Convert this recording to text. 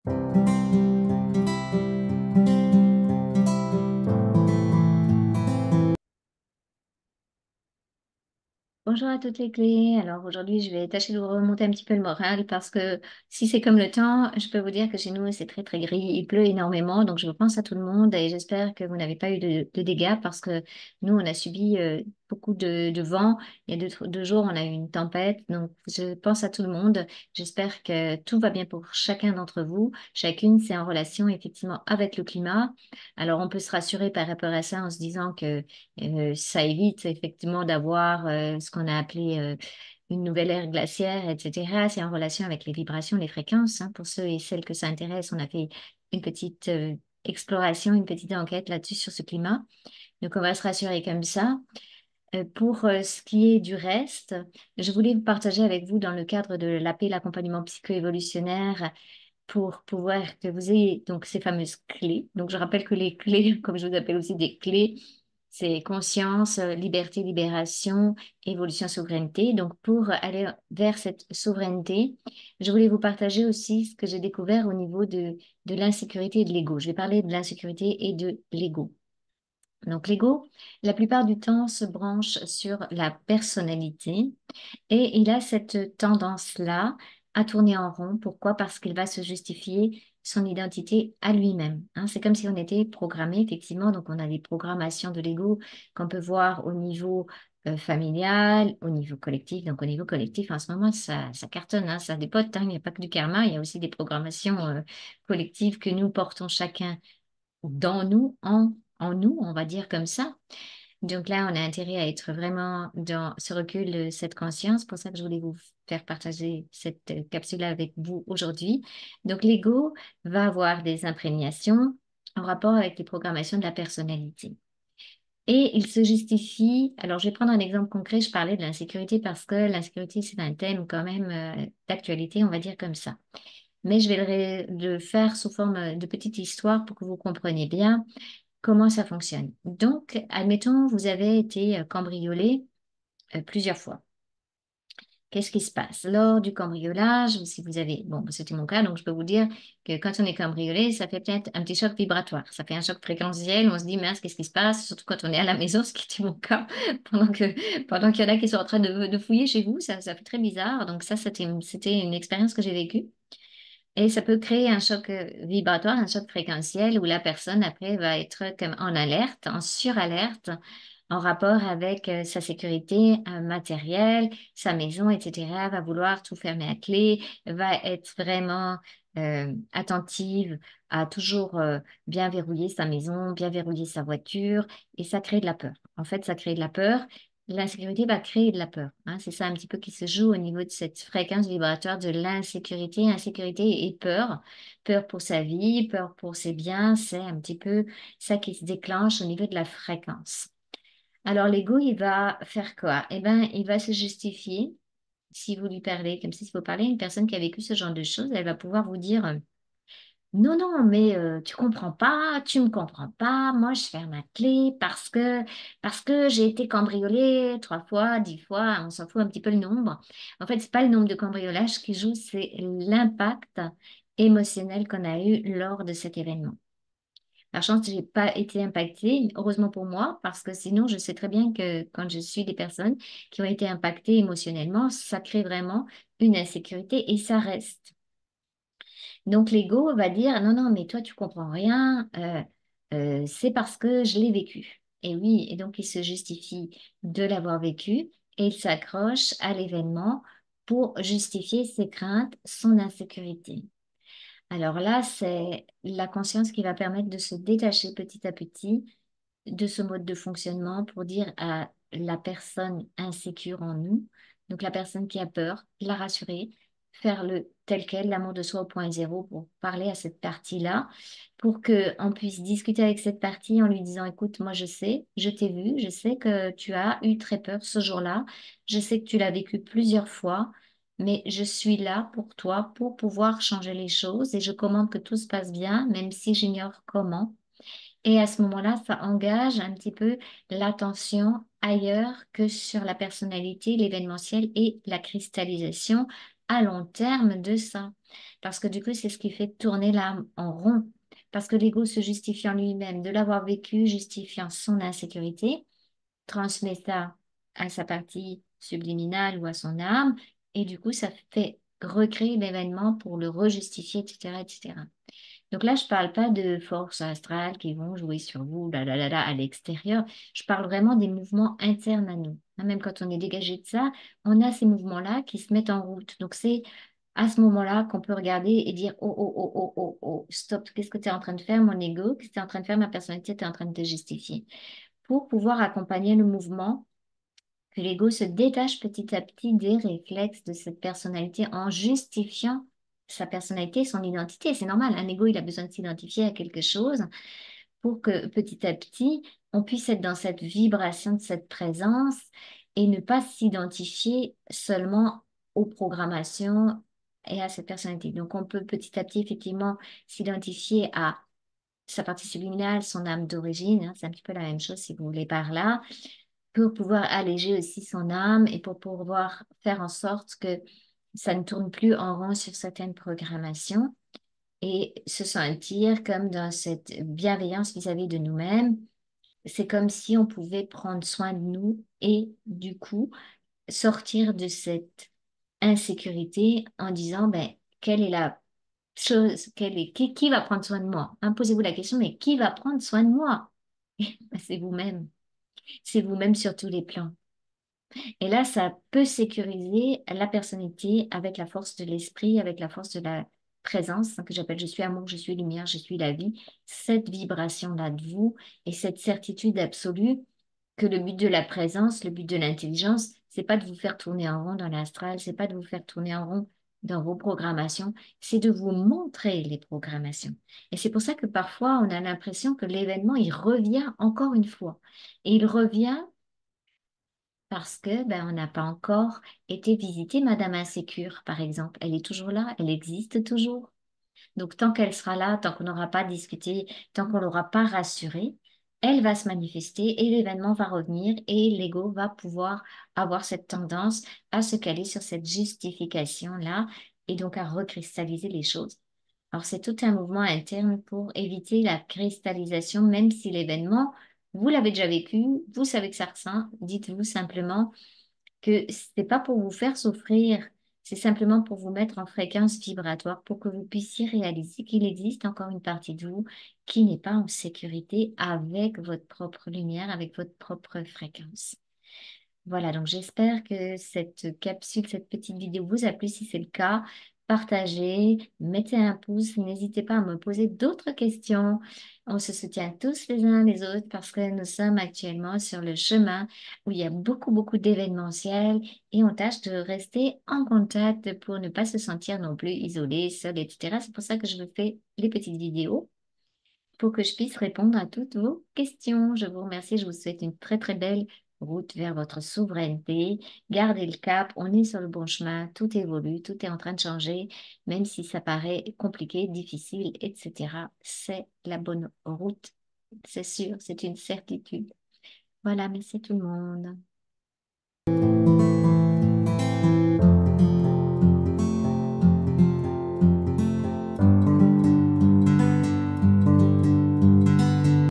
Bonjour à toutes les clés. Alors aujourd'hui, je vais tâcher de vous remonter un petit peu le moral parce que si c'est comme le temps, je peux vous dire que chez nous, c'est très très gris. Il pleut énormément, donc je pense à tout le monde et j'espère que vous n'avez pas eu de dégâts parce que nous, on a subi beaucoup de vent. Il y a deux jours, on a eu une tempête, donc je pense à tout le monde. J'espère que tout va bien pour chacun d'entre vous. Chacune, c'est en relation effectivement avec le climat. Alors on peut se rassurer par rapport à ça en se disant que ça évite effectivement d'avoir ce qu'on a appelé une nouvelle ère glaciaire, etc. C'est en relation avec les vibrations, les fréquences, hein. Pour ceux et celles que ça intéresse, on a fait une petite exploration, une petite enquête là-dessus sur ce climat. Donc on va se rassurer comme ça. Pour ce qui est du reste, je voulais vous partager avec vous dans le cadre de l'AP, l'accompagnement psycho-évolutionnaire, pour pouvoir que vous ayez donc ces fameuses clés. Donc, je rappelle que les clés, comme je vous appelle aussi des clés, c'est conscience, liberté, libération, évolution, souveraineté. Donc, pour aller vers cette souveraineté, je voulais vous partager aussi ce que j'ai découvert au niveau de l'insécurité et de l'ego. Je vais parler de l'insécurité et de l'ego. Donc, l'ego, la plupart du temps, se branche sur la personnalité et il a cette tendance-là à tourner en rond. Pourquoi? Parce qu'il va se justifier son identité à lui-même, hein. C'est comme si on était programmé, effectivement. Donc, on a des programmations de l'ego qu'on peut voir au niveau familial, au niveau collectif. Donc, au niveau collectif, en ce moment, ça cartonne, hein, ça dépote, hein. Il n'y a pas que du karma, il y a aussi des programmations collectives que nous portons chacun dans nous, en nous, on va dire comme ça. Donc là, on a intérêt à être vraiment dans ce recul, cette conscience. C'est pour ça que je voulais vous faire partager cette capsule avec vous aujourd'hui. Donc l'ego va avoir des imprégnations en rapport avec les programmations de la personnalité. Et il se justifie, alors je vais prendre un exemple concret, je parlais de l'insécurité parce que l'insécurité, c'est un thème quand même d'actualité, on va dire comme ça. Mais je vais le faire sous forme de petite histoire pour que vous compreniez bien comment ça fonctionne. Donc, admettons, vous avez été cambriolé plusieurs fois. Qu'est-ce qui se passe? Lors du cambriolage, si vous avez, bon, c'était mon cas, donc je peux vous dire que quand on est cambriolé, ça fait peut-être un petit choc vibratoire. Ça fait un choc fréquentiel, on se dit, mince, qu'est-ce qui se passe? Surtout quand on est à la maison, ce qui était mon cas, pendant qu'il y en a qui sont en train de fouiller chez vous, ça fait très bizarre. Donc ça, c'était une expérience que j'ai vécue. Et ça peut créer un choc vibratoire, un choc fréquentiel où la personne après va être comme en alerte, en suralerte, en rapport avec sa sécurité matérielle, sa maison, etc. Va vouloir tout fermer à clé, va être vraiment attentive à toujours bien verrouiller sa maison, bien verrouiller sa voiture, et ça crée de la peur. En fait, ça crée de la peur. L'insécurité va créer de la peur, hein. C'est ça un petit peu qui se joue au niveau de cette fréquence vibratoire de l'insécurité. Insécurité et peur. Peur pour sa vie, peur pour ses biens, c'est un petit peu ça qui se déclenche au niveau de la fréquence. Alors l'ego, il va faire quoi? Eh bien, il va se justifier. Si vous lui parlez, comme si vous parlez à une personne qui a vécu ce genre de choses, elle va pouvoir vous dire non, non, mais tu comprends pas, tu me comprends pas. Moi, je ferme ma clé parce que j'ai été cambriolée 3 fois, 10 fois, on s'en fout un petit peu le nombre. En fait, c'est pas le nombre de cambriolages qui joue, c'est l'impact émotionnel qu'on a eu lors de cet événement. Par chance, j'ai pas été impactée, heureusement pour moi, parce que sinon, je sais très bien que quand je suis des personnes qui ont été impactées émotionnellement, ça crée vraiment une insécurité et ça reste. Donc l'ego va dire non, non, mais toi tu comprends rien, c'est parce que je l'ai vécu. Et oui, et donc il se justifie de l'avoir vécu et il s'accroche à l'événement pour justifier ses craintes, son insécurité. Alors là, c'est la conscience qui va permettre de se détacher petit à petit de ce mode de fonctionnement pour dire à la personne insécure en nous, donc la personne qui a peur, la rassurer, faire le tel quel, l'amour de soi au point zéro pour parler à cette partie-là, pour qu'on puisse discuter avec cette partie en lui disant, écoute, moi je sais, je t'ai vu, je sais que tu as eu très peur ce jour-là, je sais que tu l'as vécu plusieurs fois. Mais je suis là pour toi, pour pouvoir changer les choses et je commande que tout se passe bien, même si j'ignore comment. Et à ce moment-là, ça engage un petit peu l'attention ailleurs que sur la personnalité, l'événementiel et la cristallisation à long terme de ça. Parce que du coup, c'est ce qui fait tourner l'âme en rond. Parce que l'ego se justifiant lui-même de l'avoir vécu, justifiant son insécurité, transmet ça à sa partie subliminale ou à son âme, et du coup, ça fait recréer l'événement pour le rejustifier, etc., etc. Donc là, je parle pas de forces astrales qui vont jouer sur vous, à l'extérieur. Je parle vraiment des mouvements internes à nous. Même quand on est dégagé de ça, on a ces mouvements-là qui se mettent en route. Donc c'est à ce moment-là qu'on peut regarder et dire, oh, oh, oh, oh, oh, oh, stop, qu'est-ce que tu es en train de faire, mon ego? Qu'est-ce que tu es en train de faire, ma personnalité? Tu es en train de te justifier. Pour pouvoir accompagner le mouvement, que l'ego se détache petit à petit des réflexes de cette personnalité en justifiant sa personnalité, son identité. C'est normal, un ego, il a besoin de s'identifier à quelque chose pour que petit à petit, on puisse être dans cette vibration de cette présence et ne pas s'identifier seulement aux programmations et à cette personnalité. Donc, on peut petit à petit, effectivement, s'identifier à sa partie subliminale, son âme d'origine, hein, c'est un petit peu la même chose si vous voulez par là, pour pouvoir alléger aussi son âme et pour pouvoir faire en sorte que ça ne tourne plus en rond sur certaines programmations et se sentir comme dans cette bienveillance vis-à-vis de nous-mêmes. C'est comme si on pouvait prendre soin de nous et du coup sortir de cette insécurité en disant, ben, quelle est la chose, qui va prendre soin de moi? Hein, posez-vous la question, mais qui va prendre soin de moi? Ben, c'est vous-même. C'est vous-même sur tous les plans. Et là, ça peut sécuriser la personnalité avec la force de l'esprit, avec la force de la présence, hein, que j'appelle je suis amour, je suis lumière, je suis la vie. Cette vibration-là de vous et cette certitude absolue que le but de la présence, le but de l'intelligence, c'est pas de vous faire tourner en rond dans l'astral, c'est pas de vous faire tourner en rond dans vos programmations, c'est de vous montrer les programmations. Et c'est pour ça que parfois on a l'impression que l'événement, il revient encore une fois. Et il revient parce que ben, on n'a pas encore été visiter Madame Insécure, par exemple. Elle est toujours là, elle existe toujours. Donc, tant qu'elle sera là, tant qu'on n'aura pas discuté, tant qu'on ne l'aura pas rassurée, elle va se manifester et l'événement va revenir et l'ego va pouvoir avoir cette tendance à se caler sur cette justification-là et donc à recristalliser les choses. Alors, c'est tout un mouvement interne pour éviter la cristallisation, même si l'événement, vous l'avez déjà vécu, vous savez que ça ressent, dites-vous simplement que c'est pas pour vous faire souffrir, c'est simplement pour vous mettre en fréquence vibratoire, pour que vous puissiez réaliser qu'il existe encore une partie de vous qui n'est pas en sécurité avec votre propre lumière, avec votre propre fréquence. Voilà, donc j'espère que cette capsule, cette petite vidéo vous a plu. Si c'est le cas, partagez, mettez un pouce, n'hésitez pas à me poser d'autres questions. On se soutient tous les uns les autres parce que nous sommes actuellement sur le chemin où il y a beaucoup, beaucoup d'événementiels et on tâche de rester en contact pour ne pas se sentir non plus isolé, seul, etc. C'est pour ça que je vous fais les petites vidéos pour que je puisse répondre à toutes vos questions. Je vous remercie, je vous souhaite une très très belle route vers votre souveraineté. Gardez le cap, on est sur le bon chemin, tout évolue, tout est en train de changer, même si ça paraît compliqué, difficile, etc. C'est la bonne route, c'est sûr, c'est une certitude. Voilà, merci tout le monde.